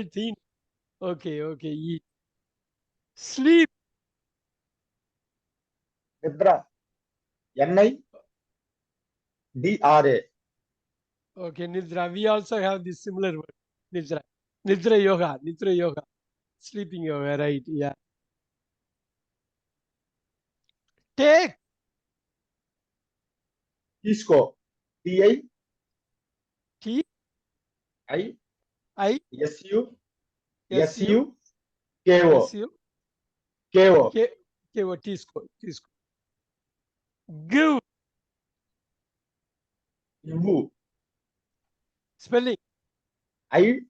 thin. Okay, okay. Eat. Sleep. Nidra. NIDRA. Okay, Nidra. We also have this similar word. Nidra. Nidra yoga. Nidra yoga. Sleeping yoga, right? Yeah. Take. Tisco. TISU. T I S U SUKO. S U KO. K K O Tisco. Tisco. Give. Ivu. Spelling. IWU.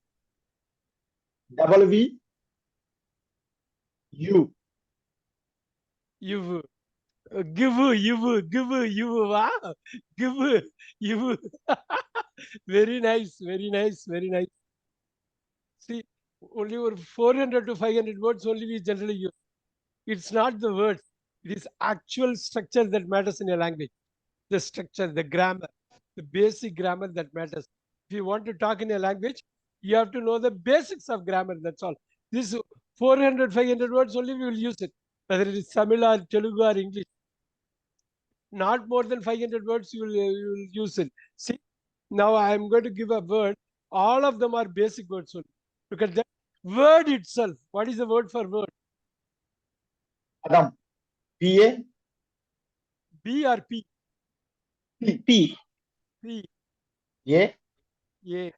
You. Give you. Wow. Give you. Very nice. Very nice. Very nice. See, only over 400 to 500 words only we generally use. It's not the words. It is actual structure that matters in a language. The structure, the grammar, the basic grammar that matters. If you want to talk in a language, you have to know the basics of grammar. That's all. This 400, 500 words only we will use it. Whether it is Tamil or Telugu or English, not more than 500 words you will use it. See, now I am going to give a word. All of them are basic words only. Look at that word itself. What is the word for word? Padam. PA. B or P? P. P, A. A,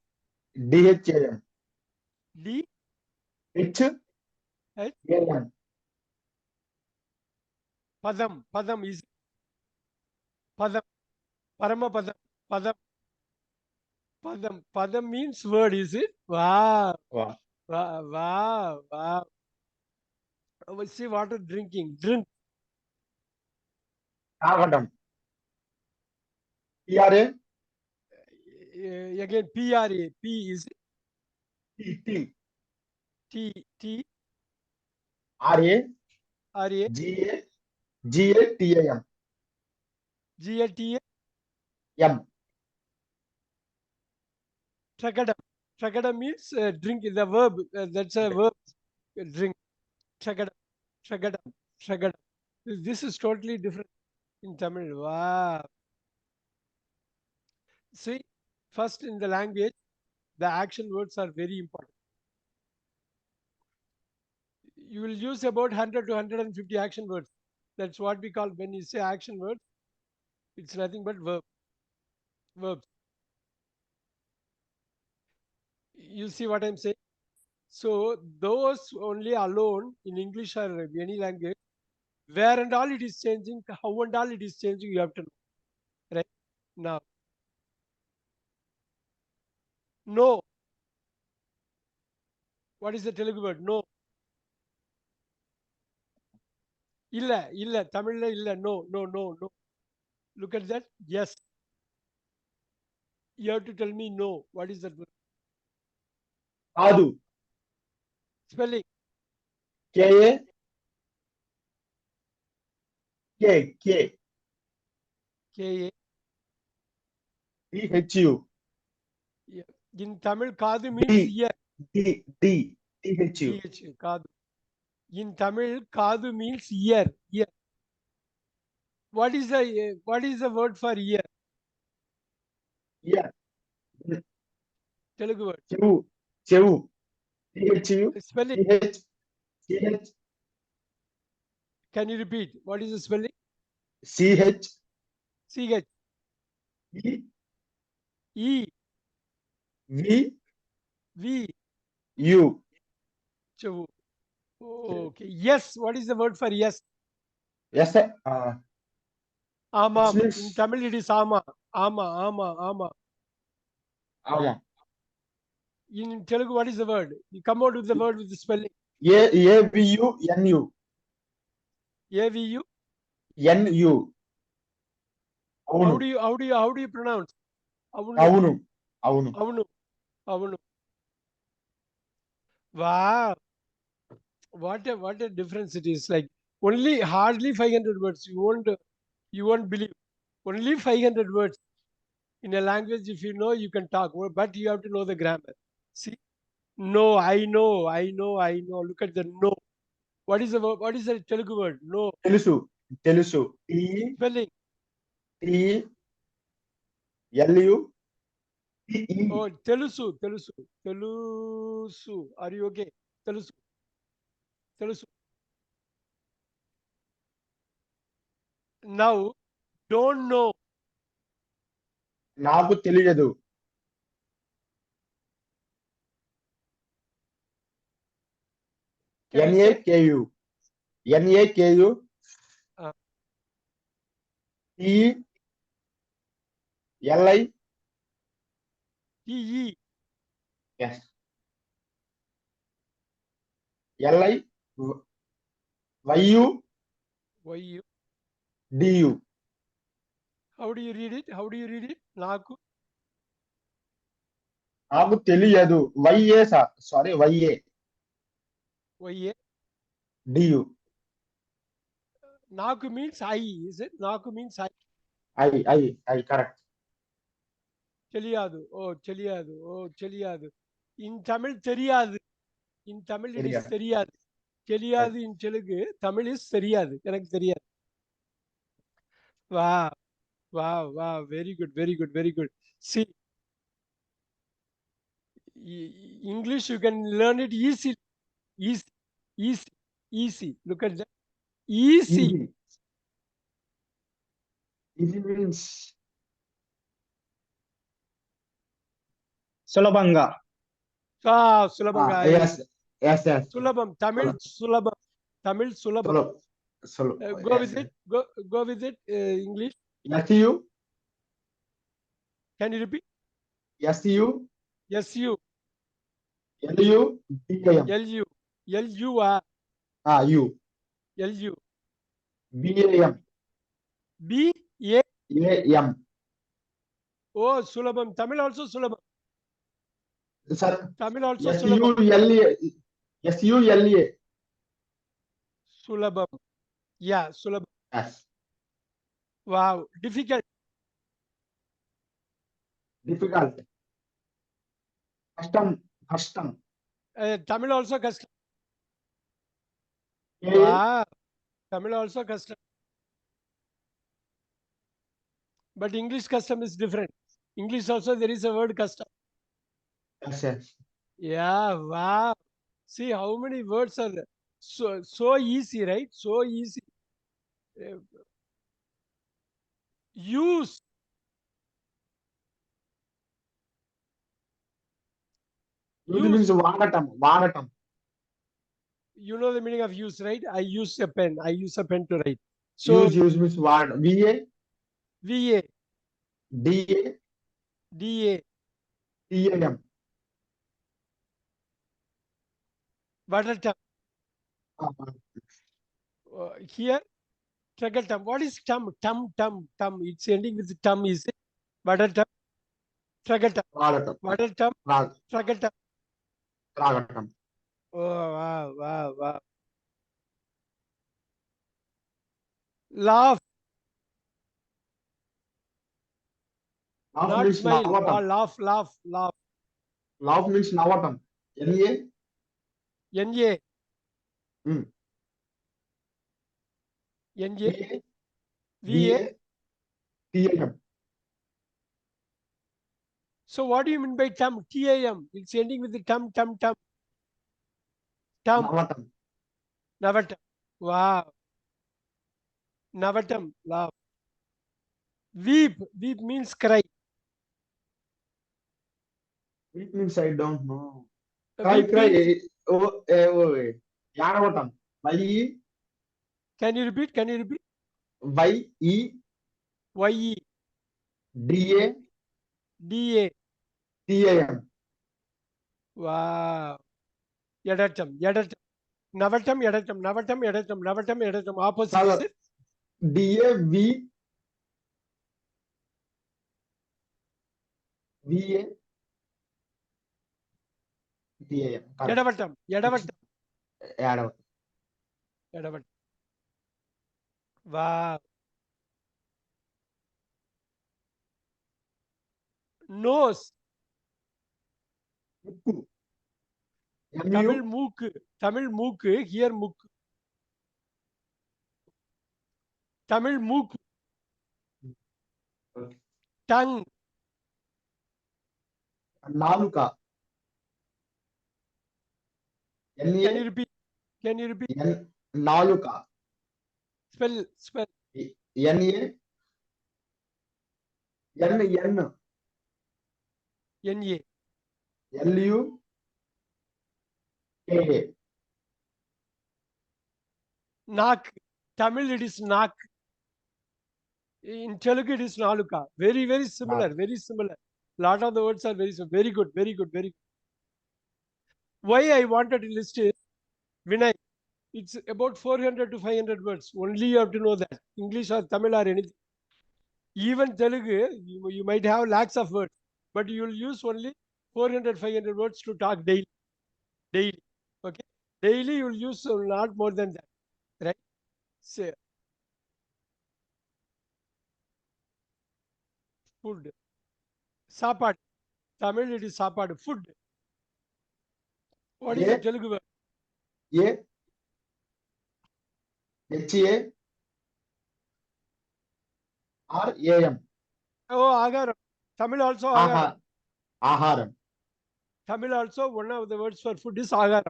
DHAM. D, HAM. H. Padam. Padam is Padam. Paramapadam. Padam. Padam. Padam means word, is it? Wow. Wow. Wow. Wow. Wow. Oh, see, water drinking. Drink. Tagadam. TRA. Again, PRA. P is TT. T, T, RA. RA, GA. GATAM. GLTA, M. Tragadam. Tragadam means drink. The verb. That's a verb. Drink. Tragadam. Tragadam. Tragadam. This is totally different in Tamil. Wow. See, first in the language, the action words are very important. You will use about 100 to 150 action words. That's what we call when you say action words. It's nothing but verbs. You see what I'm saying? So those only alone in English or any language, where and all it is changing, how and all it is changing, you have to know. Right now, no. What is the Telugu word? No. Illa, illa. Tamil illa. No, no, no, no. Look at that. Yes. You have to tell me no. What is that word? Kadu. Spelling. KA. K. K A. THU. Yeah. In Tamil, Kadu means D. ear. THU. TH, Kadu. In Tamil, Kadu means ear. Ear. What is the word for ear? Yeah. Telugu word. Chevu. THU. Spelling. TH. Can you repeat? What is the spelling? CH. CH. E. E. V. V. U. Chavu. Okay. Yes. What is the word for yes? Yes. Which Amam. In means Tamil, it is ama. Ama. Ama. In Telugu, what is the word? You come out with the word with the spelling. AVUNU. AVU. NU. How Avunu. do you how do you how do you pronounce? Avunu. Avunu. Avunu. Avunu. Avunu. Wow. What a difference it is. Like only hardly 500 words. You won't believe. Only 500 words in a language. If you know, you can talk. But you have to know the grammar. See. No, I know, I know, I know. Look at the no. What is the what is the Telugu word? No. తెలుసు తెలుసు Spelling. TLU Oh, Telusu, Telusu, Telusu. Are you okay? Telusu, Telusu. Now, don't know. నాకు తెలియదు Can you say? NAKU NAKU Uh, TLI TE. yes LI YU Why you? DU How do you read it? How do you read it? Naku. నాకు తెలియదు YA sorry YA Why? DU Naku means I. Is it? Naku means I. I correct Cheliadu. Oh, Cheliadu. Oh, Cheliadu. In Tamil, தெரியாது. In Tamil, it is தெரியாது தெரியாது. தெரியாது in Telugu. Tamil is தெரியாது. எனக்கு தெரியாது. Wow, wow, wow. Very good, very good, very good. See, English, you can learn it easy, easy, easy, easy. Look at that. Easy. easy easy means సులభంగా సులభంగా. yes yes సులభం. Tamil, సులభం. Tamil, సులభం. solo Go yes with it. Go with it. English. SU Can you repeat? SU SU, LU DIM LU, LU, U LU, BAM B, A. AM Oh, Sulabam. Tamil also Sulabam. sir Tamil also SU Sulabam. LA SU LA Sulabam. Yeah, Sulabam. yes Wow. Difficult. difficult custom Tamil also custom. K Wow. Tamil also custom. But English custom is different. English also there is a word custom. yes Yeah, wow. See how many words are there. So easy, right? So easy. Uh, use. use means వాడటం You know the meaning of use, right? I use a pen. I use a pen to write. So use means వాడ VA VA, DA DA, TAM Vadatam. Here, Tragatam. What is tum? Tum, tum, tum. It's ending with tum, is it? Vadatam, Tragatam. వాడటం Vadatam, రా- Tragatam. రాగటం Oh, wow, wow, wow. Laugh, laugh not means smile. నవ్వటం Oh, laugh, laugh, laugh. Laugh means నవ్వటం NA NA, Hmm. NA, VA VA. TAM So what do you mean by tum? TAM. It's ending with the tum, tum, tum. Tum, నవ్వటం Navatam. Wow. Navatam, laugh. Weep, weep means cry. It means I don't know cry Weep cry means, ఏడవటం can you repeat? Can you repeat? YE YE, DA DA. TAM Wow. Yadatam, Yadatam. Navatam, Yadatam, Navatam, Yadatam, Navatam, Yadatam. Opposite, is it? DA VA TAM correct. Yadavatam, Yadavatam, ఏడవ Yadavatam. Wow. Nose, ముక్కు Tamil MU. mooku. Tamil mooku. Here mooku. Tamil mooku. Okay. Tongue. Naluka. Can you NA. repeat? Can you repeat? Naluka. Spell. Spell. NA. N. N-A. LUKA. Nak. Tamil it is nak. In Telugu it is naluka. Very, very similar. Very similar. Lot of the words are very similar. Very good. Very good. Very good. Why I wanted to list is Vinay. It's about 400 to 500 words. Only you have to know that. English or Tamil or anything. Even Telugu, you might have lakhs of words, but you will use only 400, 500 words to talk daily. Daily. Okay. Daily you will use not more than that. Right? Say food. Sapad. Tamil it is sapad. Food. What is the A. Telugu word? A. HA. RAM. Oh, agaram. Tamil also agaram. Aharam. Tamil also one of the words for food is agaram.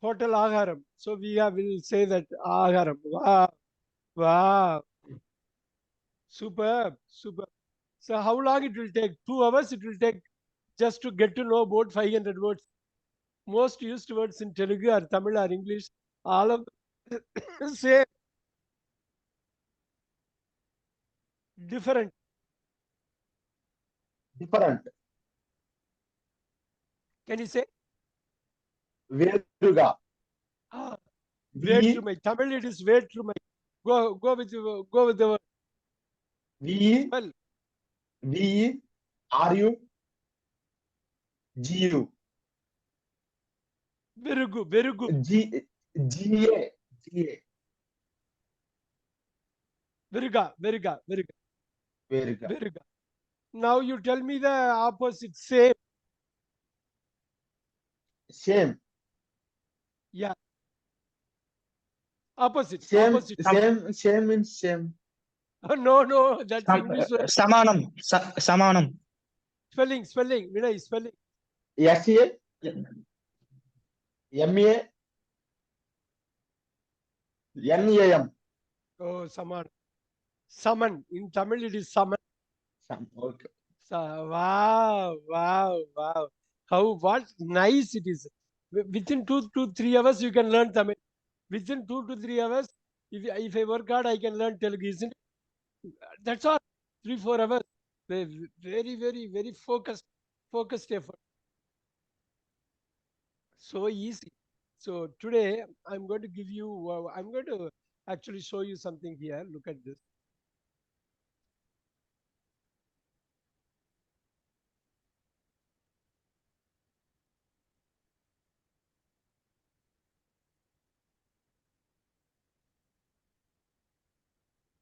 Hotel agaram. So will say that agaram. Wow. Wow. Superb. Superb. So how long it will take? 2 hours it will take just to get to know about 500 words. Most used words in Telugu or Tamil or English, all of them say different. Different. Can you say? Veruga. Ah, V. my Tamil it is my. Go with the word. V. Spell. V. RU. GU. Very good. Very good. GA. Veriga. Veriga. Veriga. Veruga. Veriga. Now you tell me the opposite. Same. Same. Yeah. Opposite. Same. Opposite. Same means same. No. That's English word. Samanam. Spelling. Vinay, spelling. SA. MA. NAM. Oh, saman. Saman. In Tamil it is saman. Okay. Wow. What nice it is. Within 2 to 3 hours, you can learn Tamil. Within 2 to 3 hours, if I work hard, I can learn Telugu. Isn't it? That's all. 3, 4 hours. Very focused effort. So easy. So today, I'm going to actually show you something here. Look at this.